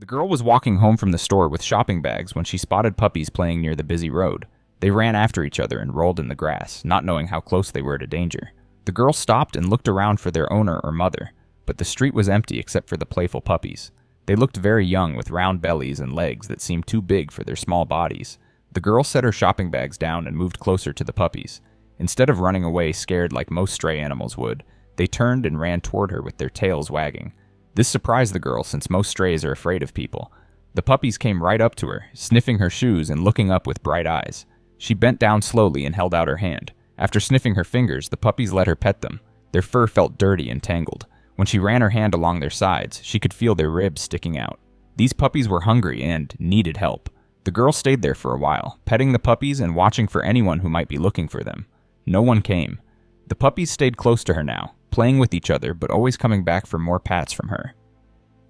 girl was walking home from the store with shopping bags when she spotted puppies playing near the busy road. They ran after each other and rolled in the grass, not knowing how close they were to danger. The girl stopped and looked around for their owner or mother, but the street was empty except for the playful puppies. They looked very young with round bellies and legs that seemed too big for their small bodies. The girl set her shopping bags down and moved closer to the puppies. Instead of running away scared like most stray animals would, they turned and ran toward her with their tails wagging. This surprised the girl since most strays are afraid of people. The puppies came right up to her, sniffing her shoes and looking up with bright eyes. She bent down slowly and held out her hand. After sniffing her fingers, the puppies let her pet them. Their fur felt dirty and tangled. When she ran her hand along their sides, she could feel their ribs sticking out. These puppies were hungry and needed help. The girl stayed there for a while, petting the puppies and watching for anyone who might be looking for them. No one came. The puppies stayed close to her now, playing with each other but always coming back for more pats from her.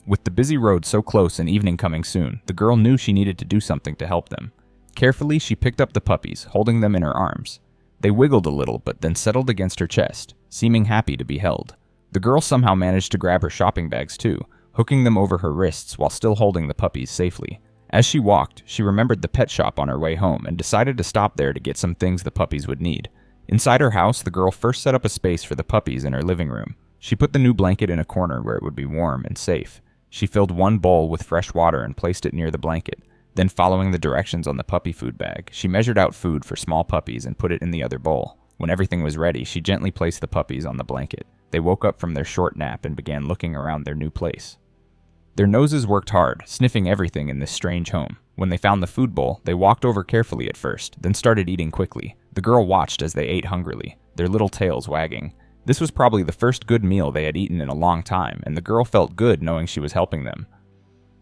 With the busy road so close and evening coming soon, the girl knew she needed to do something to help them. Carefully, she picked up the puppies, holding them in her arms. They wiggled a little but then settled against her chest, seeming happy to be held. The girl somehow managed to grab her shopping bags too, hooking them over her wrists while still holding the puppies safely. As she walked, she remembered the pet shop on her way home and decided to stop there to get some things the puppies would need. Inside her house, the girl first set up a space for the puppies in her living room. She put the new blanket in a corner where it would be warm and safe. She filled one bowl with fresh water and placed it near the blanket. Then, following the directions on the puppy food bag, she measured out food for small puppies and put it in the other bowl. When everything was ready, she gently placed the puppies on the blanket. They woke up from their short nap and began looking around their new place. Their noses worked hard, sniffing everything in this strange home. When they found the food bowl, they walked over carefully at first, then started eating quickly. The girl watched as they ate hungrily, their little tails wagging. This was probably the first good meal they had eaten in a long time, and the girl felt good knowing she was helping them.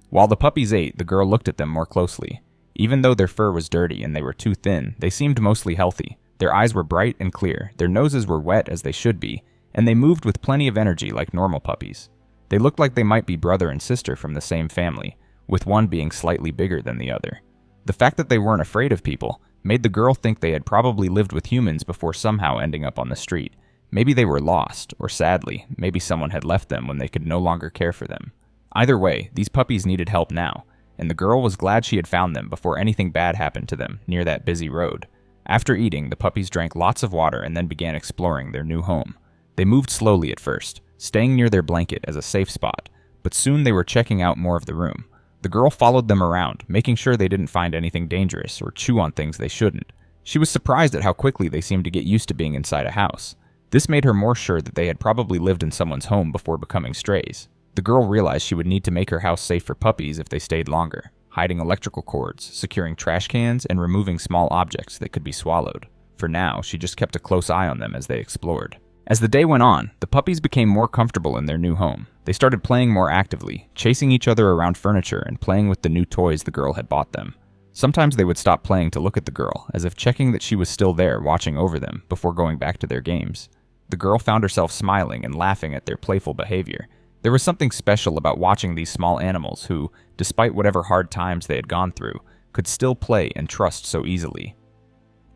While the puppies ate, the girl looked at them more closely. Even though their fur was dirty and they were too thin, they seemed mostly healthy. Their eyes were bright and clear, their noses were wet as they should be, and they moved with plenty of energy like normal puppies. They looked like they might be brother and sister from the same family, with one being slightly bigger than the other. The fact that they weren't afraid of people made the girl think they had probably lived with humans before somehow ending up on the street. Maybe they were lost, or sadly, maybe someone had left them when they could no longer care for them. Either way, these puppies needed help now, and the girl was glad she had found them before anything bad happened to them near that busy road. After eating, the puppies drank lots of water and then began exploring their new home. They moved slowly at first, staying near their blanket as a safe spot, but soon they were checking out more of the room. The girl followed them around, making sure they didn't find anything dangerous or chew on things they shouldn't. She was surprised at how quickly they seemed to get used to being inside a house. This made her more sure that they had probably lived in someone's home before becoming strays. The girl realized she would need to make her house safe for puppies if they stayed longer, hiding electrical cords, securing trash cans, and removing small objects that could be swallowed. For now, she just kept a close eye on them as they explored. As the day went on, the puppies became more comfortable in their new home. They started playing more actively, chasing each other around furniture and playing with the new toys the girl had bought them. Sometimes they would stop playing to look at the girl, as if checking that she was still there watching over them before going back to their games. The girl found herself smiling and laughing at their playful behavior. There was something special about watching these small animals who, despite whatever hard times they had gone through, could still play and trust so easily.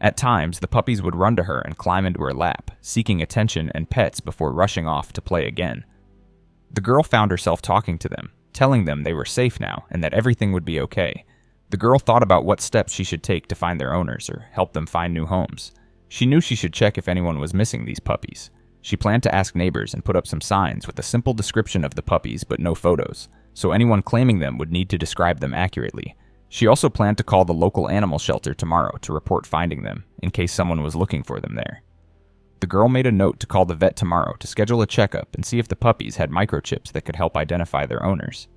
At times, the puppies would run to her and climb into her lap, seeking attention and pets before rushing off to play again. The girl found herself talking to them, telling them they were safe now and that everything would be okay. The girl thought about what steps she should take to find their owners or help them find new homes. She knew she should check if anyone was missing these puppies. She planned to ask neighbors and put up some signs with a simple description of the puppies but no photos, so anyone claiming them would need to describe them accurately. She also planned to call the local animal shelter tomorrow to report finding them, in case someone was looking for them there. The girl made a note to call the vet tomorrow to schedule a checkup and see if the puppies had microchips that could help identify their owners.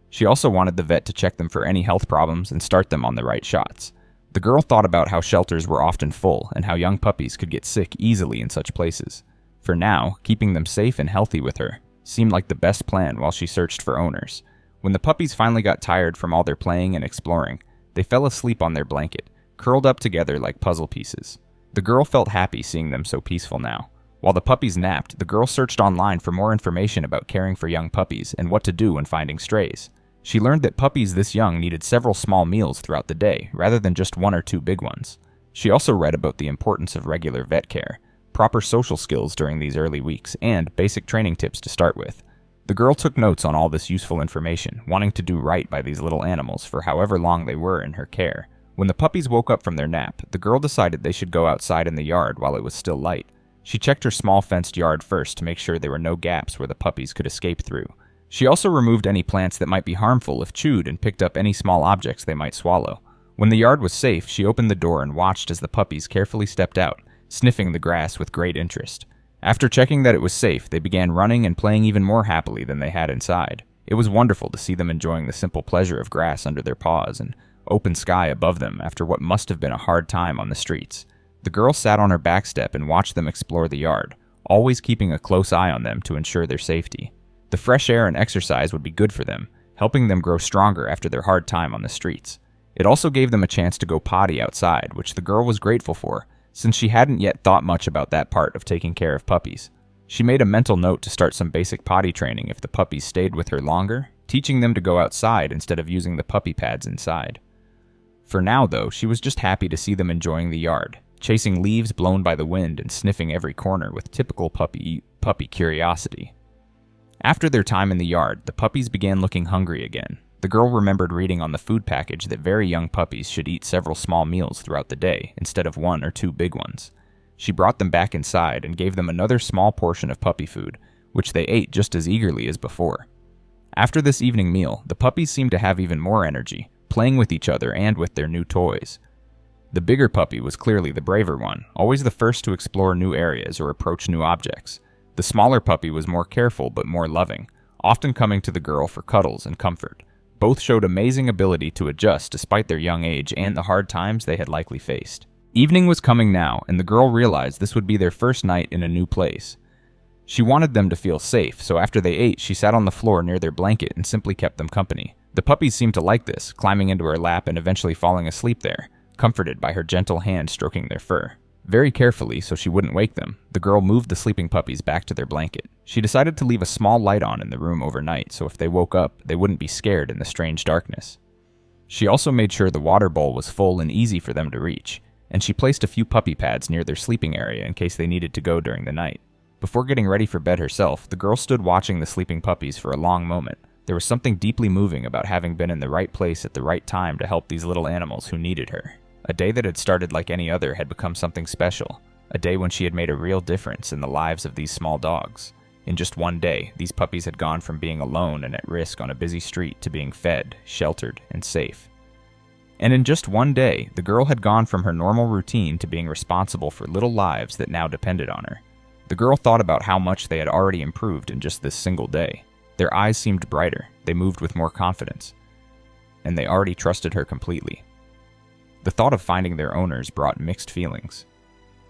She also wanted the vet to check them for any health problems and start them on the right shots. The girl thought about how shelters were often full and how young puppies could get sick easily in such places. For now, keeping them safe and healthy with her seemed like the best plan while she searched for owners. When the puppies finally got tired from all their playing and exploring, they fell asleep on their blanket, curled up together like puzzle pieces. The girl felt happy seeing them so peaceful now. While the puppies napped, the girl searched online for more information about caring for young puppies and what to do when finding strays. She learned that puppies this young needed several small meals throughout the day, rather than just one or two big ones. She also read about the importance of regular vet care, proper social skills during these early weeks, and basic training tips to start with. The girl took notes on all this useful information, wanting to do right by these little animals for however long they were in her care. When the puppies woke up from their nap, the girl decided they should go outside in the yard while it was still light. She checked her small fenced yard first to make sure there were no gaps where the puppies could escape through. She also removed any plants that might be harmful if chewed and picked up any small objects they might swallow. When the yard was safe, she opened the door and watched as the puppies carefully stepped out, sniffing the grass with great interest. After checking that it was safe, they began running and playing even more happily than they had inside. It was wonderful to see them enjoying the simple pleasure of grass under their paws and open sky above them after what must have been a hard time on the streets. The girl sat on her back step and watched them explore the yard, always keeping a close eye on them to ensure their safety. The fresh air and exercise would be good for them, helping them grow stronger after their hard time on the streets. It also gave them a chance to go potty outside, which the girl was grateful for, since she hadn't yet thought much about that part of taking care of puppies. She made a mental note to start some basic potty training if the puppies stayed with her longer, teaching them to go outside instead of using the puppy pads inside. For now, though, she was just happy to see them enjoying the yard, chasing leaves blown by the wind and sniffing every corner with typical puppy curiosity. After their time in the yard, the puppies began looking hungry again. The girl remembered reading on the food package that very young puppies should eat several small meals throughout the day, instead of 1 or 2 big ones. She brought them back inside and gave them another small portion of puppy food, which they ate just as eagerly as before. After this evening meal, the puppies seemed to have even more energy, playing with each other and with their new toys. The bigger puppy was clearly the braver one, always the first to explore new areas or approach new objects. The smaller puppy was more careful but more loving, often coming to the girl for cuddles and comfort. Both showed amazing ability to adjust despite their young age and the hard times they had likely faced. Evening was coming now, and the girl realized this would be their first night in a new place. She wanted them to feel safe, so after they ate, she sat on the floor near their blanket and simply kept them company. The puppies seemed to like this, climbing into her lap and eventually falling asleep there, comforted by her gentle hand stroking their fur. Very carefully, so she wouldn't wake them, the girl moved the sleeping puppies back to their blanket. She decided to leave a small light on in the room overnight, so if they woke up, they wouldn't be scared in the strange darkness. She also made sure the water bowl was full and easy for them to reach, and she placed a few puppy pads near their sleeping area in case they needed to go during the night. Before getting ready for bed herself, the girl stood watching the sleeping puppies for a long moment. There was something deeply moving about having been in the right place at the right time to help these little animals who needed her. A day that had started like any other had become something special, a day when she had made a real difference in the lives of these small dogs. In just one day, these puppies had gone from being alone and at risk on a busy street to being fed, sheltered, and safe. And in just one day, the girl had gone from her normal routine to being responsible for little lives that now depended on her. The girl thought about how much they had already improved in just this single day. Their eyes seemed brighter, they moved with more confidence, and they already trusted her completely. The thought of finding their owners brought mixed feelings.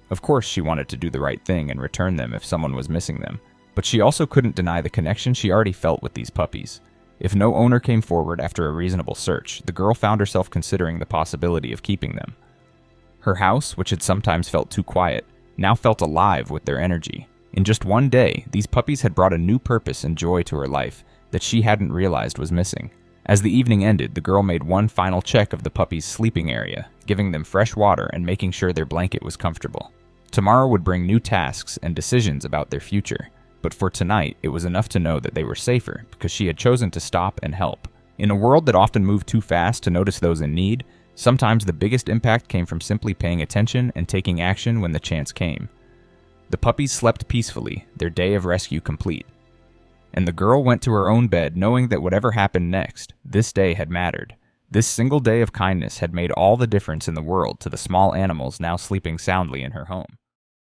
Of course, she wanted to do the right thing and return them if someone was missing them, but she also couldn't deny the connection she already felt with these puppies. If no owner came forward after a reasonable search, the girl found herself considering the possibility of keeping them. Her house, which had sometimes felt too quiet, now felt alive with their energy. In just one day, these puppies had brought a new purpose and joy to her life that she hadn't realized was missing. As the evening ended, the girl made one final check of the puppies' sleeping area, giving them fresh water and making sure their blanket was comfortable. Tomorrow would bring new tasks and decisions about their future, but for tonight, it was enough to know that they were safer because she had chosen to stop and help. In a world that often moved too fast to notice those in need, sometimes the biggest impact came from simply paying attention and taking action when the chance came. The puppies slept peacefully, their day of rescue complete. And the girl went to her own bed knowing that whatever happened next, this day had mattered. This single day of kindness had made all the difference in the world to the small animals now sleeping soundly in her home.